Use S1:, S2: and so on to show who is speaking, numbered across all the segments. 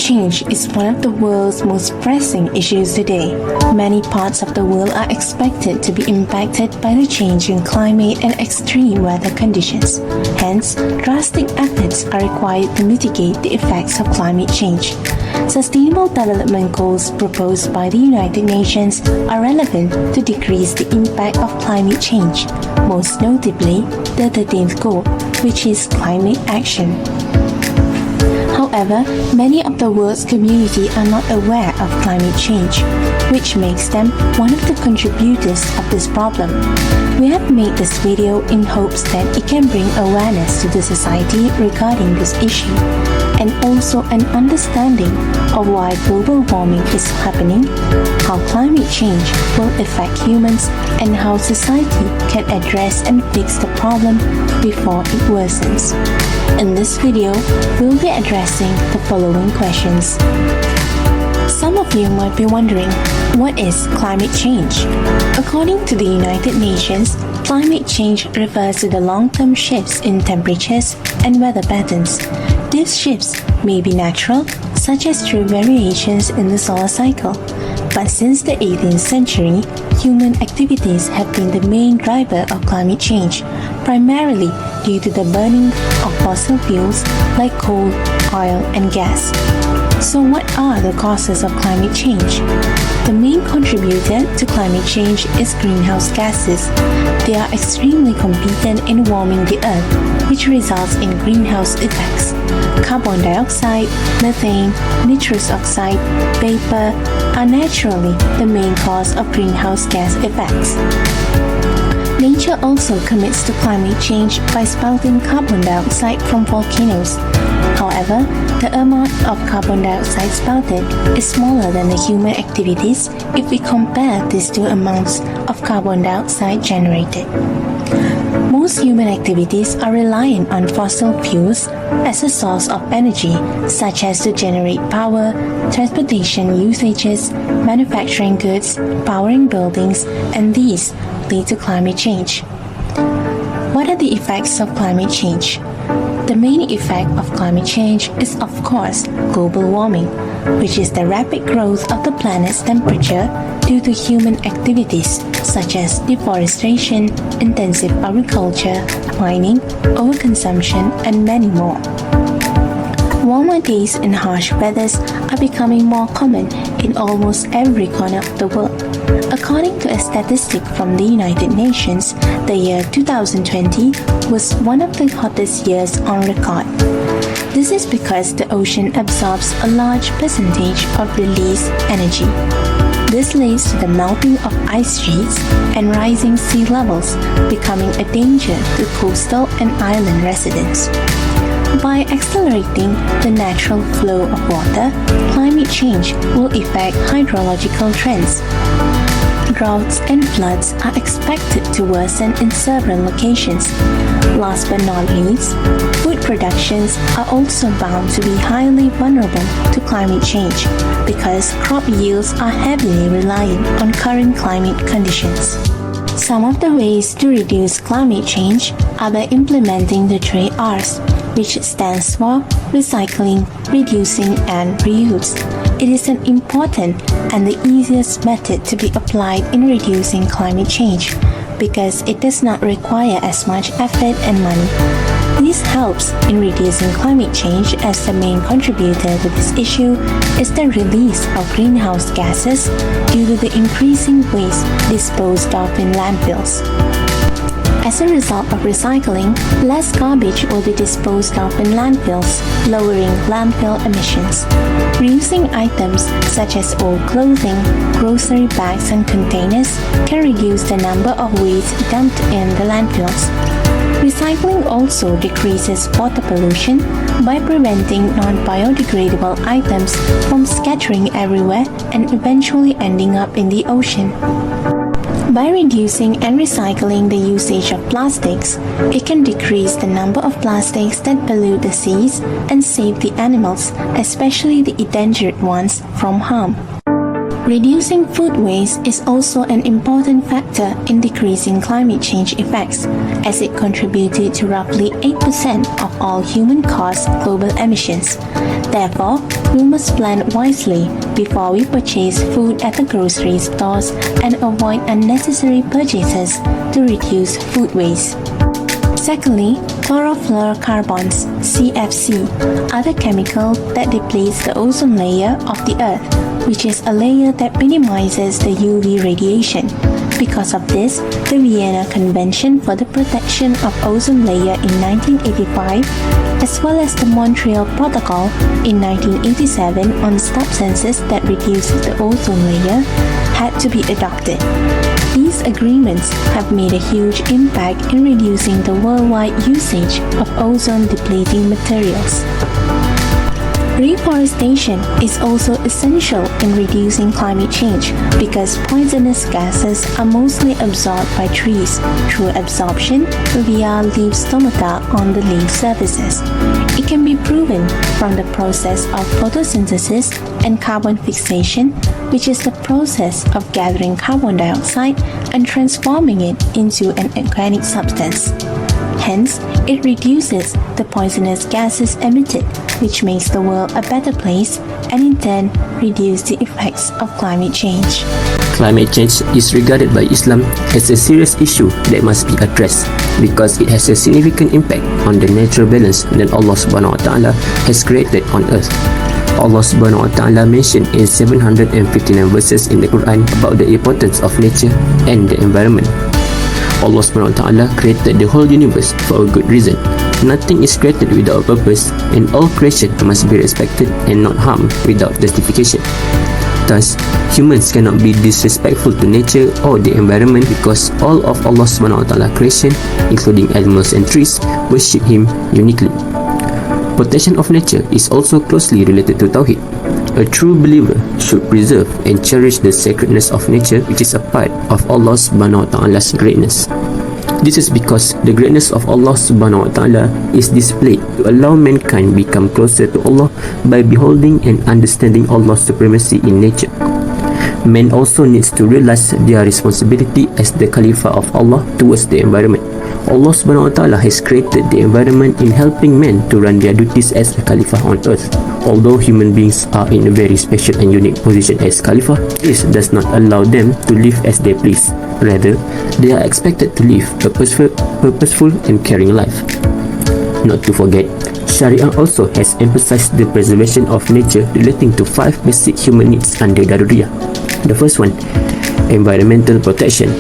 S1: change is one of the world's most pressing issues today. Many parts of the world are expected to be impacted by the changing climate and extreme weather conditions. Hence, drastic efforts are required to mitigate the effects of climate change. Sustainable development goals proposed by the United Nations are relevant to decrease the impact of climate change, most notably the 13th goal, which is climate action. However, many of the world's community are not aware of climate change, which makes them one of the contributors of this problem. We have made this video in hopes that it can bring awareness to the society regarding this issue, and also an understanding of why global warming is happening, how climate change will affect humans, and how society can address and fix the problem before it worsens. In this video, we'll be addressing the following questions. Some of you might be wondering, what is climate change? According to the United Nations, climate change refers to the long-term shifts in temperatures and weather patterns. These shifts may be natural, such as through variations in the solar cycle. But since the 18th century, human activities have been the main driver of climate change, primarily due to the burning of fossil fuels like coal, oil, and gas. So what are the causes of climate change? The main contributor to climate change is greenhouse gases. They are extremely competent in warming the earth, which results in greenhouse effects. Carbon dioxide, methane, nitrous oxide, vapor are naturally the main cause of greenhouse gas effects. Nature also commits to climate change by spouting carbon dioxide from volcanoes. However, the amount of carbon dioxide spouted is smaller than the human activities if we compare these two amounts of carbon dioxide generated. Most human activities are reliant on fossil fuels as a source of energy, such as to generate power, transportation usages, manufacturing goods, powering buildings, and these lead to climate change. What are the effects of climate change? The main effect of climate change is, of course, global warming, which is the rapid growth of the planet's temperature due to human activities such as deforestation, intensive agriculture, mining, overconsumption, and many more. Warmer days and harsh weathers are becoming more common in almost every corner of the world. According to a statistic from the United Nations, the year 2020 was one of the hottest years on record. This is because the ocean absorbs a large percentage of released energy. This leads to the melting of ice sheets and rising sea levels, becoming a danger to coastal and island residents. By accelerating the natural flow of water, climate change will affect hydrological trends. Droughts and floods are expected to worsen in several locations. Last but not least, food productions are also bound to be highly vulnerable to climate change because crop yields are heavily reliant on current climate conditions. Some of the ways to reduce climate change are by implementing the 3Rs, which stands for recycling, reducing, and reuse. It is an important and the easiest method to be applied in reducing climate change because it does not require as much effort and money. This helps in reducing climate change as the main contributor to this issue is the release of greenhouse gases due to the increasing waste disposed of in landfills. As a result of recycling, less garbage will be disposed of in landfills, lowering landfill emissions. Reusing items such as old clothing, grocery bags, and containers can reduce the number of waste dumped in the landfills. Recycling also decreases water pollution by preventing non-biodegradable items from scattering everywhere and eventually ending up in the ocean. By reducing and recycling the usage of plastics, it can decrease the number of plastics that pollute the seas and save the animals, especially the endangered ones, from harm. Reducing food waste is also an important factor in decreasing climate change effects, as it contributed to roughly 8% of all human-caused global emissions. Therefore, we must plan wisely before we purchase food at the grocery stores and avoid unnecessary purchases to reduce food waste. Secondly, chlorofluorocarbons, CFC, are the chemicals that deplete the ozone layer of the Earth, which is a layer that minimizes the UV radiation. Because of this, the Vienna Convention for the Protection of Ozone Layer in 1985, as well as the Montreal Protocol in 1987 on substances that reduce the ozone layer, had to be adopted. These agreements have made a huge impact in reducing the worldwide usage of ozone-depleting materials. Reforestation is also essential in reducing climate change because poisonous gases are mostly absorbed by trees through absorption via leaf stomata on the leaf surfaces. It can be proven from the process of photosynthesis and carbon fixation, which is the process of gathering carbon dioxide and transforming it into an organic substance. Hence, it reduces the poisonous gases emitted, which makes the world a better place and in turn reduce the effects of climate change.
S2: Climate change is regarded by Islam as a serious issue that must be addressed because it has a significant impact on the natural balance that Allah subhanahu wa ta'ala has created on earth. Allah subhanahu wa ta'ala mentioned in 759 verses in the Quran about the importance of nature and the environment. Allah subhanahu wa ta'ala created the whole universe for a good reason. Nothing is created without a purpose, and all creation must be respected and not harmed without justification. Thus, humans cannot be disrespectful to nature or the environment because all of Allah subhanahu wa ta'ala creation, including animals and trees, worship Him uniquely. Protection of nature is also closely related to Tawheed. A true believer should preserve and cherish the sacredness of nature, which is a part of Allah subhanahu wa ta'ala's greatness. This is because the greatness of Allah subhanahu wa ta'ala is displayed to allow mankind become closer to Allah by beholding and understanding Allah's supremacy in nature. Man also needs to realize their responsibility as the Khalifa of Allah towards the environment. Allah subhanahu wa ta'ala has created the environment in helping men to run their duties as a Khalifa on earth. Although human beings are in a very special and unique position as Khalifa, this does not allow them to live as they please. Rather, they are expected to live a purposeful and caring life. Not to forget, Sharia also has emphasized the preservation of nature relating to 5 basic human needs under Daruriyah. The first one, environmental protection,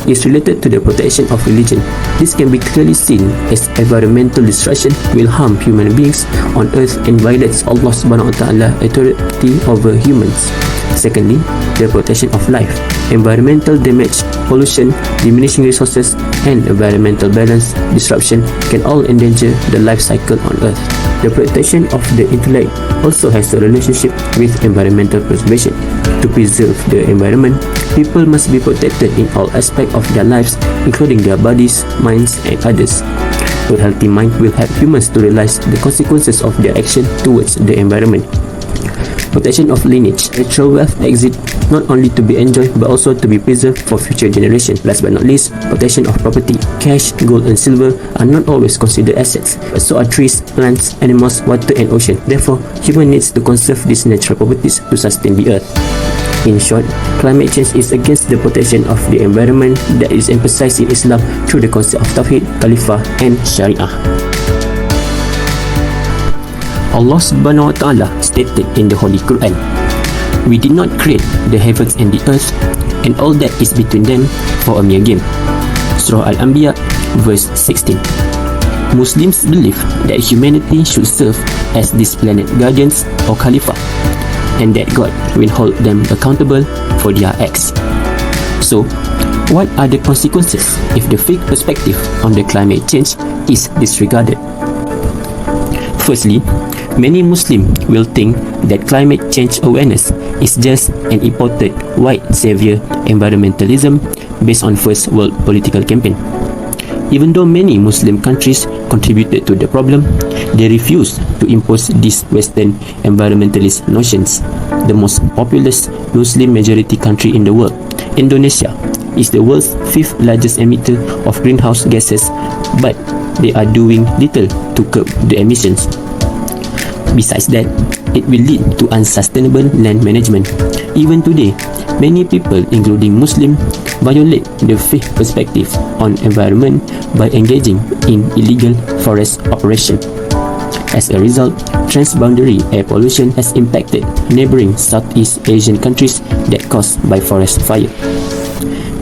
S2: is related to the protection of religion. This can be clearly seen as environmental destruction will harm human beings on earth and violates Allah subhanahu wa ta'ala authority over humans. Secondly, the protection of life. Environmental damage, pollution, diminishing resources, and environmental balance disruption can all endanger the life cycle on earth. The protection of the intellect also has a relationship with environmental preservation. To preserve the environment, people must be protected in all aspects of their lives, including their bodies, minds, and others. A healthy mind will help humans to realize the consequences of their action towards the environment. Protection of lineage. Natural wealth exists not only to be enjoyed but also to be preserved for future generations. Last but not least, protection of property. Cash, gold, and silver are not always considered assets, but so are trees, plants, animals, water, and ocean. Therefore, human needs to conserve these natural properties to sustain the earth. In short, climate change is against the protection of the environment that is emphasized in Islam through the concept of Tawheed, Khalifah, and Sharia. Allah subhanahu wa ta'ala stated in the Holy Quran, "We did not create the heavens and the earth and all that is between them for a mere game." Surah Al-Anbiya, verse 16. Muslims believe that humanity should serve as this planet guardians or Khalifa, and that God will hold them accountable for their acts. So, what are the consequences if the Fiqh perspective on the climate change is disregarded? Firstly, many Muslims will think that climate change awareness is just an imported white savior environmentalism based on first world political campaign. Even though many Muslim countries contributed to the problem, they refuse to impose these Western environmentalist notions. the most populous Muslim majority country in the world. Indonesia is the world's 5th largest emitter of greenhouse gases, but they are doing little to curb the emissions. Besides that, it will lead to unsustainable land management. Even today, many people, including Muslims, violate the Fiqh perspective on environment by engaging in illegal forest operation. As a result, transboundary air pollution has impacted neighboring Southeast Asian countries that caused by forest fire.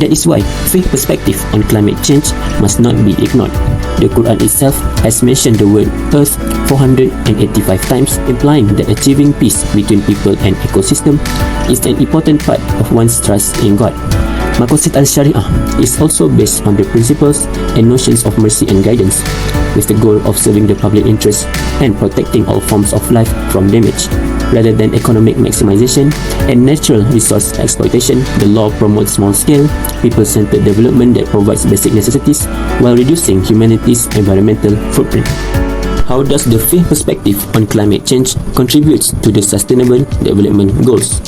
S2: That is why Fiqh perspective on climate change must not be ignored. The Quran itself has mentioned the word Earth 485 times, implying that achieving peace between people and ecosystem is an important part of one's trust in God. Maqasid al-Shari'ah is also based on the principles and notions of mercy and guidance, with the goal of serving the public interest and protecting all forms of life from damage. Rather than economic maximization and natural resource exploitation, the law promotes small-scale, people-centered development that provides basic necessities while reducing humanity's environmental footprint. How does the Fiqh perspective on climate change contribute to the Sustainable Development Goals?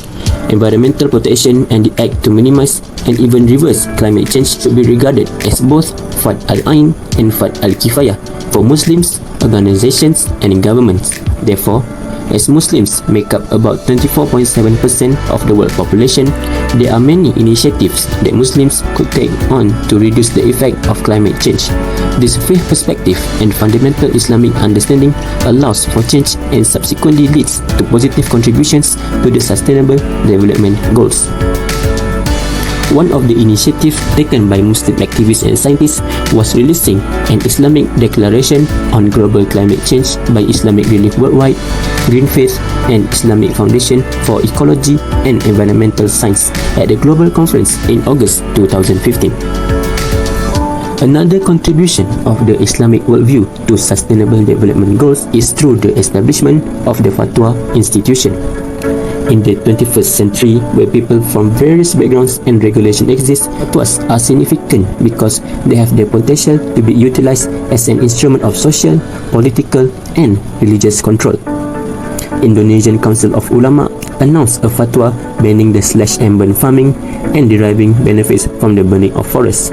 S2: Environmental protection and the act to minimize and even reverse climate change should be regarded as both Fard al-Ain and Fard al-Kifayah for Muslims, organizations, and governments. Therefore, as Muslims make up about 24.7% of the world population, there are many initiatives that Muslims could take on to reduce the effect of climate change. This Fiqh perspective and fundamental Islamic understanding allows for change and subsequently leads to positive contributions to the Sustainable Development Goals. One of the initiatives taken by Muslim activists and scientists was releasing an Islamic Declaration on Global Climate Change by Islamic Relief Worldwide, Green Faith, and Islamic Foundation for Ecology and Environmental Science at the Global Conference in August 2015. Another contribution of the Islamic worldview to Sustainable Development Goals is through the establishment of the Fatwa Institution. In the 21st century, where people from various backgrounds and regulations exist, fatwas are significant because they have the potential to be utilized as an instrument of social, political, and religious control. Indonesian Council of Ulama announced a fatwa banning the slash and burn farming and deriving benefits from the burning of forests.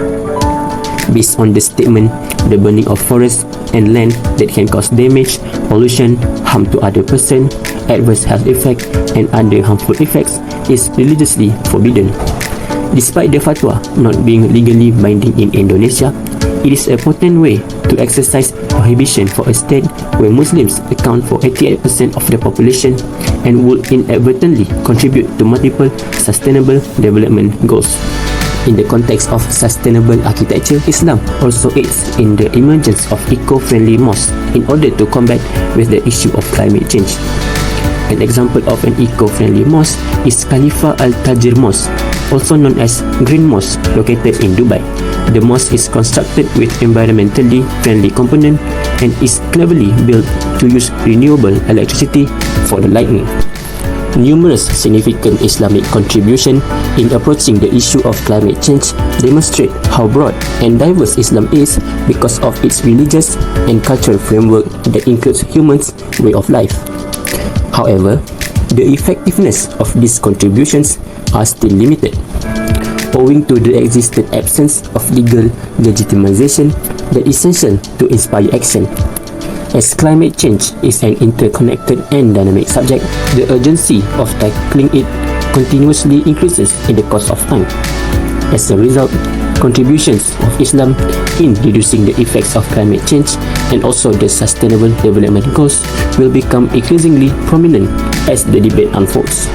S2: Based on the statement, the burning of forests and land that can cause damage, pollution, harm to other person, adverse health effect, and other harmful effects is religiously forbidden. Despite the fatwa not being legally binding in Indonesia, it is a potent way to exercise prohibition for a state where Muslims account for 88% of the population and would inadvertently contribute to multiple sustainable development goals. In the context of sustainable architecture, Islam also aids in the emergence of eco-friendly mosques in order to combat with the issue of climate change. An example of an eco-friendly mosque is Khalifa Al-Tajir Mosque, also known as Green Mosque, located in Dubai. The mosque is constructed with environmentally friendly components and is cleverly built to use renewable electricity for the lighting. Numerous significant Islamic contributions in approaching the issue of climate change demonstrate how broad and diverse Islam is because of its religious and cultural framework that includes humans' way of life. However, the effectiveness of these contributions are still limited, owing to the existent absence of legal legitimization that is essential to inspire action. As climate change is an interconnected and dynamic subject, the urgency of tackling it continuously increases in the course of time. As a result, contributions of Islam in reducing the effects of climate change and also the Sustainable Development Goals will become increasingly prominent as the debate unfolds.